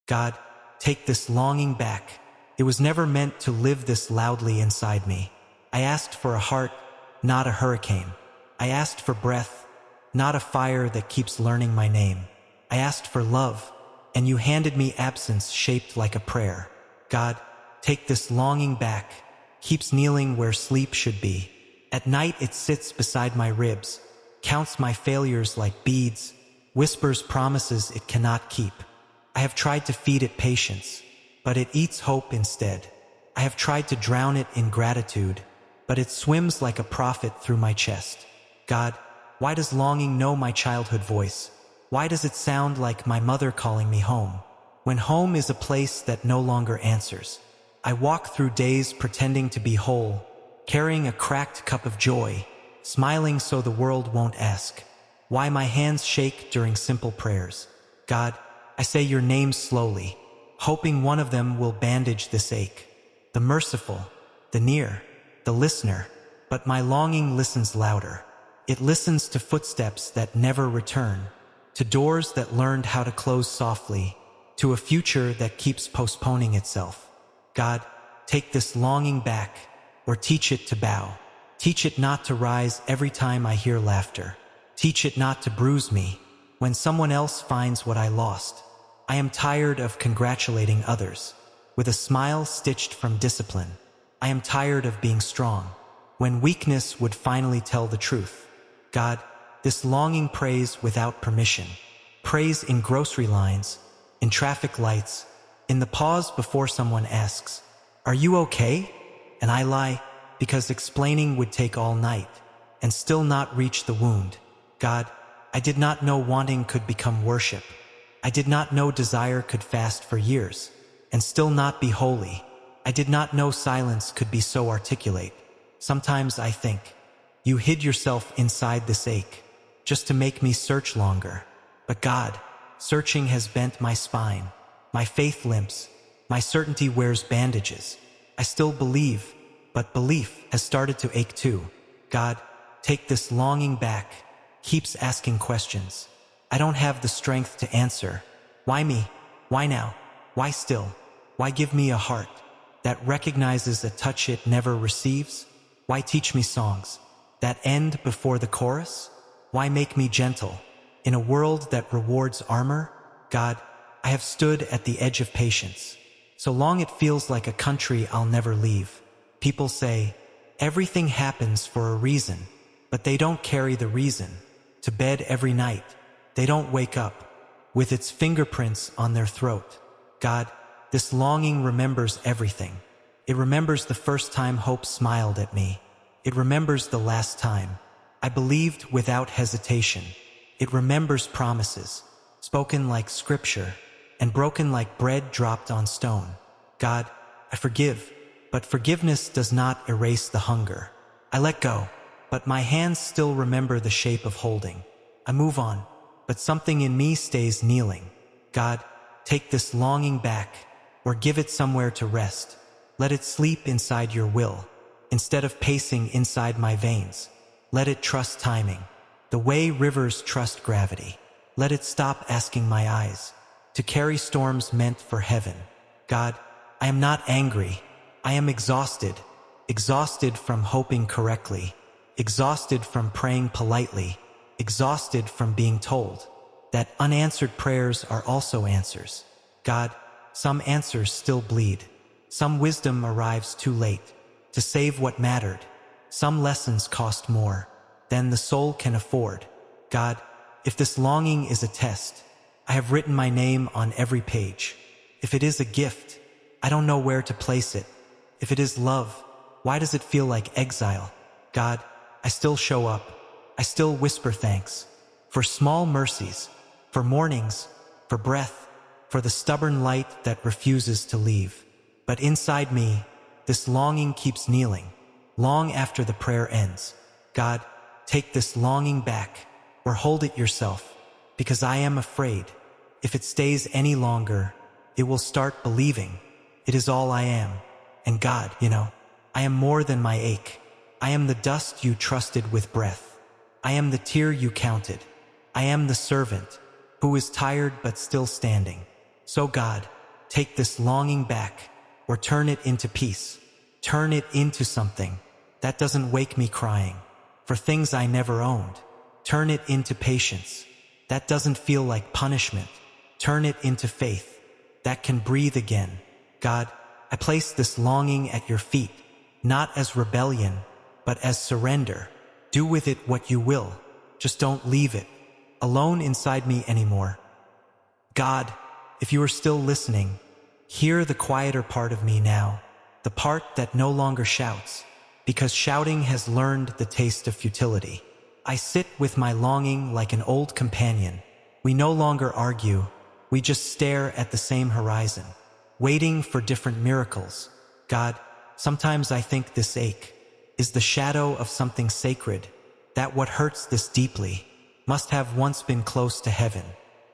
God, take this longing back. It was never meant to live this loudly inside me. I asked for a heart, not a hurricane. I asked for breath, not a fire that keeps learning my name. I asked for love, and you handed me absence shaped like a prayer. God, take this longing back, keeps kneeling where sleep should be. At night it sits beside my ribs, counts my failures like beads, whispers promises it cannot keep. I have tried to feed it patience, but it eats hope instead. I have tried to drown it in gratitude, but it swims like a prophet through my chest. God, why does longing know my childhood voice? Why does it sound like my mother calling me home? When home is a place that no longer answers. I walk through days pretending to be whole, carrying a cracked cup of joy, smiling so the world won't ask why my hands shake during simple prayers. God, I say your name slowly, hoping one of them will bandage this ache. The merciful, the near, the listener, but my longing listens louder. It listens to footsteps that never return, to doors that learned how to close softly, to a future that keeps postponing itself. God, take this longing back, or teach it to bow. Teach it not to rise every time I hear laughter. Teach it not to bruise me when someone else finds what I lost. I am tired of congratulating others with a smile stitched from discipline. I am tired of being strong when weakness would finally tell the truth. God, this longing prays without permission. Prays in grocery lines, in traffic lights, in the pause before someone asks, "Are you okay?" And I lie, because explaining would take all night and still not reach the wound. God, I did not know wanting could become worship. I did not know desire could fast for years and still not be holy. I did not know silence could be so articulate. Sometimes I think, you hid yourself inside this ache just to make me search longer. But God, searching has bent my spine. My faith limps. My certainty wears bandages. I still believe, but belief has started to ache too. God, take this longing back. Keeps asking questions. I don't have the strength to answer. Why me? Why now? Why still? Why give me a heart that recognizes a touch it never receives? Why teach me songs that end before the chorus? Why make me gentle in a world that rewards armor? God, I have stood at the edge of patience. So long it feels like a country I'll never leave. People say, everything happens for a reason, but they don't carry the reason to bed every night. They don't wake up with its fingerprints on their throat. God, this longing remembers everything. It remembers the first time hope smiled at me. It remembers the last time I believed without hesitation. It remembers promises spoken like scripture and broken like bread dropped on stone. God, I forgive, but forgiveness does not erase the hunger. I let go, but my hands still remember the shape of holding. I move on, but something in me stays kneeling. God, take this longing back, or give it somewhere to rest. Let it sleep inside your will, instead of pacing inside my veins. Let it trust timing, the way rivers trust gravity. Let it stop asking my eyes to carry storms meant for heaven. God, I am not angry. I am exhausted. Exhausted from hoping correctly. Exhausted from praying politely. Exhausted from being told that unanswered prayers are also answers. God, some answers still bleed. Some wisdom arrives too late to save what mattered. Some lessons cost more than the soul can afford. God, if this longing is a test, I have written my name on every page. If it is a gift, I don't know where to place it. If it is love, why does it feel like exile? God, I still show up. I still whisper thanks for small mercies, for mornings, for breath, for the stubborn light that refuses to leave. But inside me, this longing keeps kneeling, long after the prayer ends. God, take this longing back, or hold it yourself, because I am afraid. If it stays any longer, it will start believing it is all I am. And God, I am more than my ache. I am the dust you trusted with breath. I am the tear you counted. I am the servant who is tired but still standing. So God, take this longing back, or turn it into peace. Turn it into something that doesn't wake me crying for things I never owned. Turn it into patience that doesn't feel like punishment. Turn it into faith that can breathe again. God, I place this longing at your feet, not as rebellion, but as surrender. Do with it what you will. Just don't leave it alone inside me anymore. God, if you are still listening, hear the quieter part of me now, the part that no longer shouts, because shouting has learned the taste of futility. I sit with my longing like an old companion. We no longer argue, we just stare at the same horizon, waiting for different miracles. God, sometimes I think this ache is the shadow of something sacred, that what hurts this deeply must have once been close to heaven.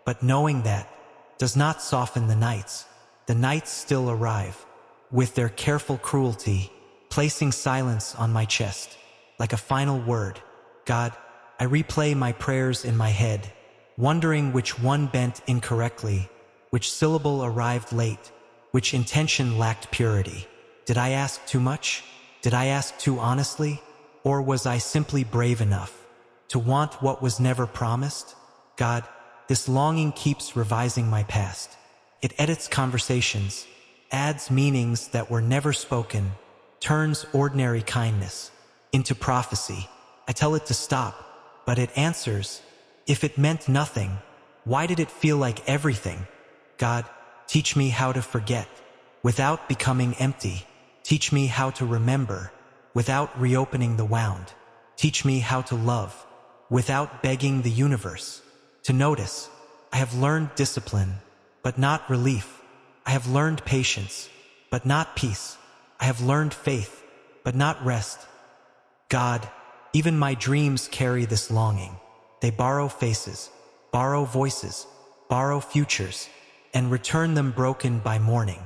But knowing that does not soften the nights. The nights still arrive, with their careful cruelty, placing silence on my chest, like a final word. God, I replay my prayers in my head, wondering which one bent incorrectly, which syllable arrived late, which intention lacked purity. Did I ask too much? Did I ask too honestly? Or was I simply brave enough to want what was never promised? God, this longing keeps revising my past. It edits conversations, adds meanings that were never spoken, turns ordinary kindness into prophecy. I tell it to stop, but it answers. If it meant nothing, why did it feel like everything? God, teach me how to forget without becoming empty. Teach me how to remember without reopening the wound. Teach me how to love without begging the universe to notice. I have learned discipline, but not relief. I have learned patience, but not peace. I have learned faith, but not rest. God, even my dreams carry this longing. They borrow faces, borrow voices, borrow futures, and return them broken by morning.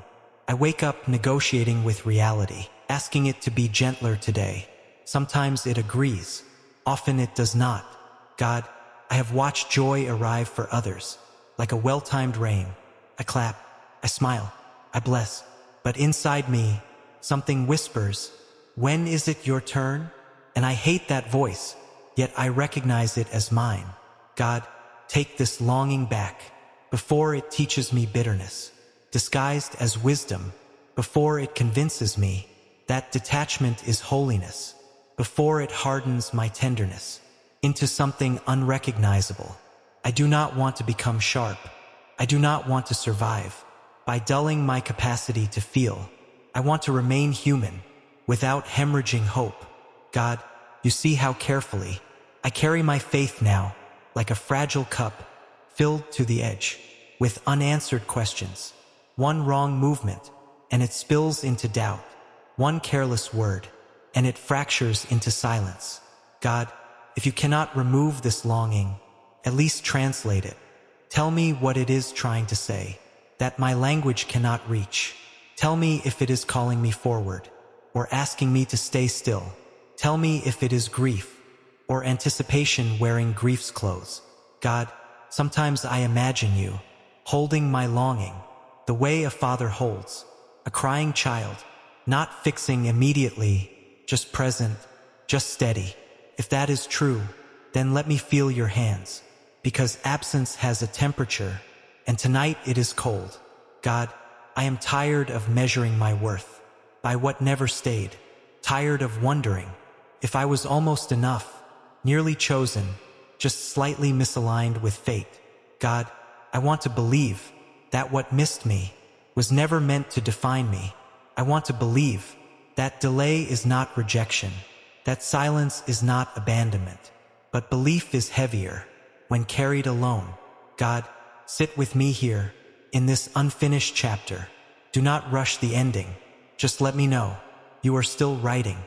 I wake up negotiating with reality, asking it to be gentler today. Sometimes it agrees, often it does not. God, I have watched joy arrive for others, like a well-timed rain. I clap, I smile, I bless, but inside me, something whispers, when is it your turn? And I hate that voice, yet I recognize it as mine. God, take this longing back, before it teaches me bitterness, disguised as wisdom, before it convinces me that detachment is holiness, before it hardens my tenderness into something unrecognizable. I do not want to become sharp. I do not want to survive by dulling my capacity to feel. I want to remain human without hemorrhaging hope. God, you see how carefully I carry my faith now, like a fragile cup filled to the edge with unanswered questions. One wrong movement, and it spills into doubt. One careless word, and it fractures into silence. God, if you cannot remove this longing, at least translate it. Tell me what it is trying to say, that my language cannot reach. Tell me if it is calling me forward, or asking me to stay still. Tell me if it is grief, or anticipation wearing grief's clothes. God, sometimes I imagine you holding my longing, the way a father holds a crying child, not fixing immediately, just present, just steady. If that is true, then let me feel your hands, because absence has a temperature, and tonight it is cold. God, I am tired of measuring my worth by what never stayed, tired of wondering if I was almost enough, nearly chosen, just slightly misaligned with fate. God, I want to believe that what missed me was never meant to define me. I want to believe that delay is not rejection, that silence is not abandonment, but belief is heavier when carried alone. God, sit with me here in this unfinished chapter. Do not rush the ending. Just let me know you are still writing.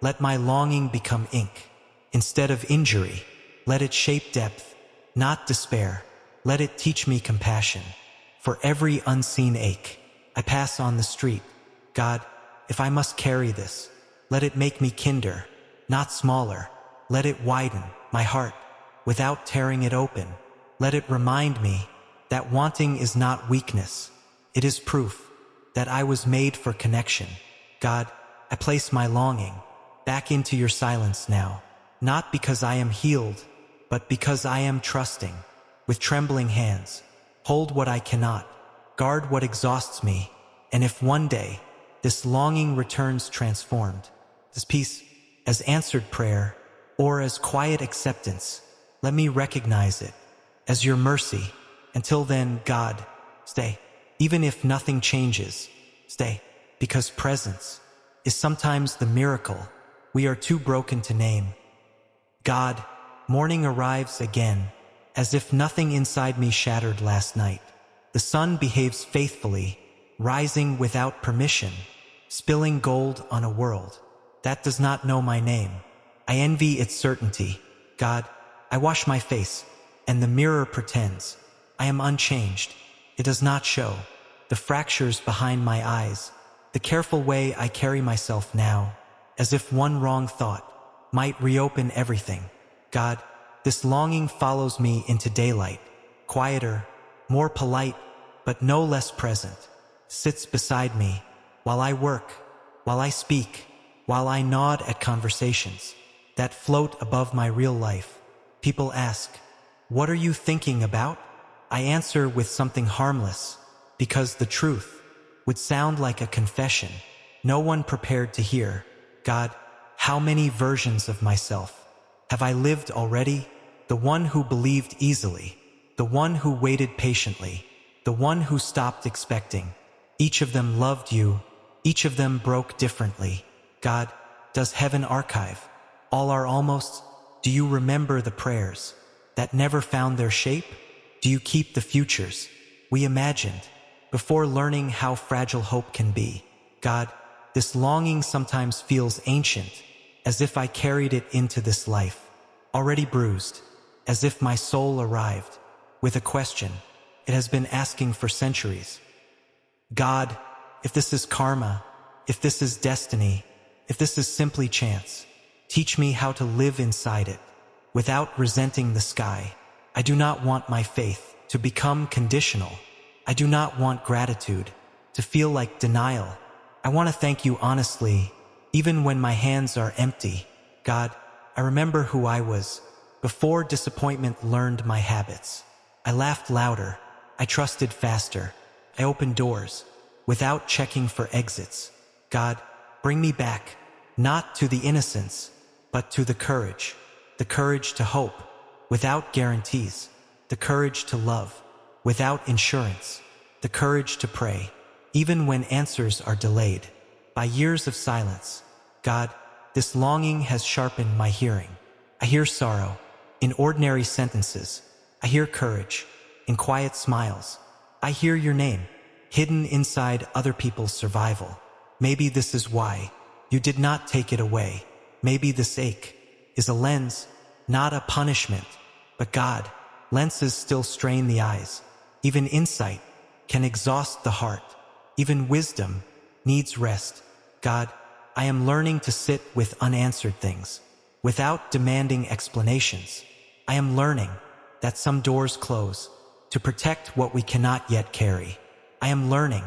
Let my longing become ink. Instead of injury, let it shape depth, not despair. Let it teach me compassion. For every unseen ache I pass on the street, God, if I must carry this, let it make me kinder, not smaller. Let it widen my heart without tearing it open. Let it remind me that wanting is not weakness, It is proof that I was made for connection. God, I place my longing back into your silence now, not because I am healed, but because I am trusting. With trembling hands, hold what I cannot, guard what exhausts me, and if one day this longing returns transformed, this peace as answered prayer or as quiet acceptance, let me recognize it as your mercy. Until then, God, stay. Even if nothing changes, stay, because presence is sometimes the miracle we are too broken to name. God, morning arrives again, as if nothing inside me shattered last night. The sun behaves faithfully, rising without permission, spilling gold on a world that does not know my name. I envy its certainty. God, I wash my face, and the mirror pretends I am unchanged. It does not show the fractures behind my eyes, the careful way I carry myself now, as if one wrong thought might reopen everything. God, this longing follows me into daylight, quieter, more polite, but no less present, sits beside me while I work, while I speak, while I nod at conversations that float above my real life. People ask, "What are you thinking about?" I answer with something harmless, because the truth would sound like a confession no one prepared to hear. God, how many versions of myself have I lived already? The one who believed easily, the one who waited patiently, the one who stopped expecting. Each of them loved you, each of them broke differently. God, does heaven archive all our almost? Do you remember the prayers that never found their shape? Do you keep the futures we imagined before learning how fragile hope can be? God, this longing sometimes feels ancient, as if I carried it into this life, already bruised, as if my soul arrived with a question it has been asking for centuries. God, if this is karma, if this is destiny, if this is simply chance, teach me how to live inside it, without resenting the sky. I do not want my faith to become conditional. I do not want gratitude to feel like denial. I want to thank you honestly, even when my hands are empty. God, I remember who I was before disappointment learned my habits. I laughed louder. I trusted faster. I opened doors without checking for exits. God, bring me back, not to the innocence, but to the courage to hope without guarantees, the courage to love without insurance, the courage to pray, even when answers are delayed by years of silence. God, this longing has sharpened my hearing. I hear sorrow in ordinary sentences. I hear courage in quiet smiles. I hear your name hidden inside other people's survival. Maybe this is why you did not take it away. Maybe this ache is a lens, not a punishment. But God, lenses still strain the eyes. Even insight can exhaust the heart. Even wisdom needs rest. God, I am learning to sit with unanswered things without demanding explanations. I am learning that some doors close to protect what we cannot yet carry. I am learning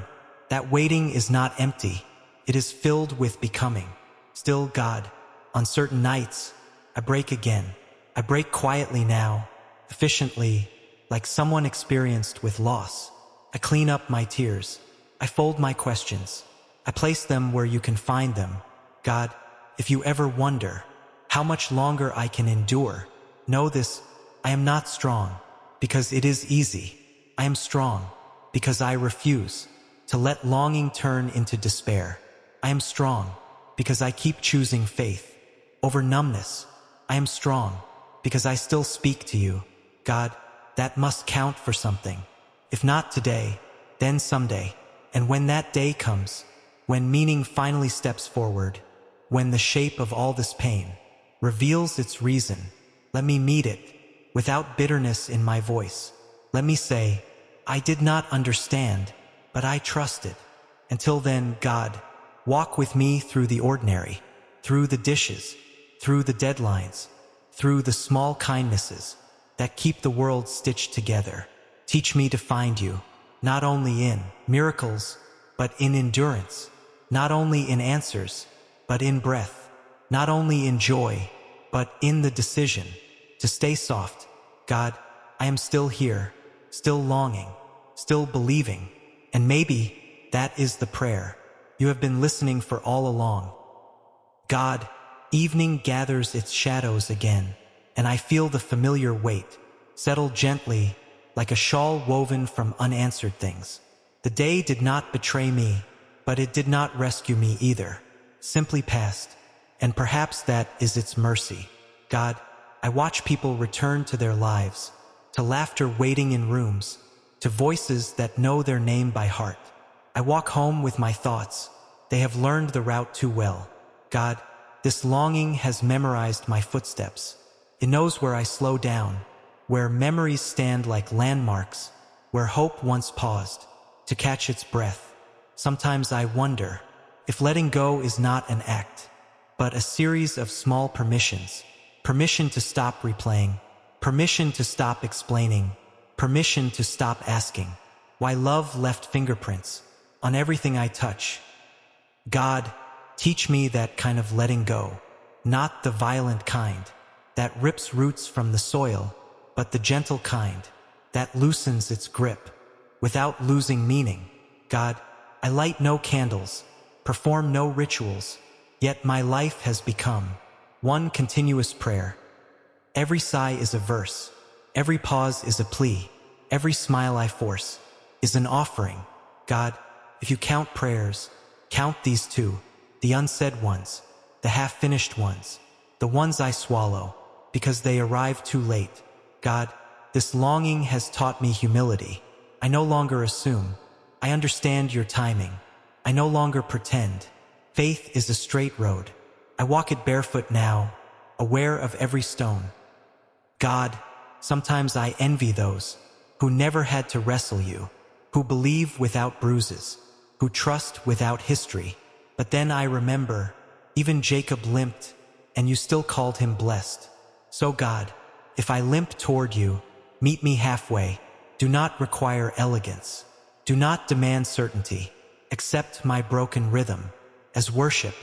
that waiting is not empty. It is filled with becoming. Still, God, on certain nights, I break again. I break quietly now, efficiently, like someone experienced with loss. I clean up my tears. I fold my questions. I place them where you can find them. God, if you ever wonder how much longer I can endure, know this: I am not strong because it is easy. I am strong because I refuse to let longing turn into despair. I am strong because I keep choosing faith over numbness. I am strong because I still speak to you. God, that must count for something. If not today, then someday. And when that day comes, when meaning finally steps forward, when the shape of all this pain reveals its reason, let me meet it without bitterness in my voice. Let me say, I did not understand, but I trusted. Until then, God, walk with me through the ordinary, through the dishes, through the deadlines, through the small kindnesses that keep the world stitched together. Teach me to find you not only in miracles, but in endurance, not only in answers, but in breath, not only in joy, but in the decision to stay soft. God, I am still here, still longing, still believing, and maybe that is the prayer you have been listening for all along. God, evening gathers its shadows again, and I feel the familiar weight settle gently like a shawl woven from unanswered things. The day did not betray me, but it did not rescue me either. Simply passed, and perhaps that is its mercy. God, I watch people return to their lives, to laughter waiting in rooms, to voices that know their name by heart. I walk home with my thoughts. They have learned the route too well. God, this longing has memorized my footsteps. It knows where I slow down, where memories stand like landmarks, where hope once paused to catch its breath. Sometimes I wonder if letting go is not an act, but a series of small permissions. Permission to stop replaying, permission to stop explaining, permission to stop asking why love left fingerprints on everything I touch. God, teach me that kind of letting go, not the violent kind that rips roots from the soil, but the gentle kind that loosens its grip without losing meaning. God, I light no candles, perform no rituals, yet my life has become one continuous prayer. Every sigh is a verse, every pause is a plea, every smile I force is an offering. God, if you count prayers, count these too, the unsaid ones, the half-finished ones, the ones I swallow because they arrive too late. God, this longing has taught me humility. I no longer assume. I understand your timing. I no longer pretend. Faith is a straight road. I walk it barefoot now, aware of every stone. God, sometimes I envy those who never had to wrestle you, who believe without bruises, who trust without history. But then I remember, even Jacob limped, and you still called him blessed. So God, if I limp toward you, meet me halfway. Do not require elegance. Do not demand certainty. Accept my broken rhythm as worship,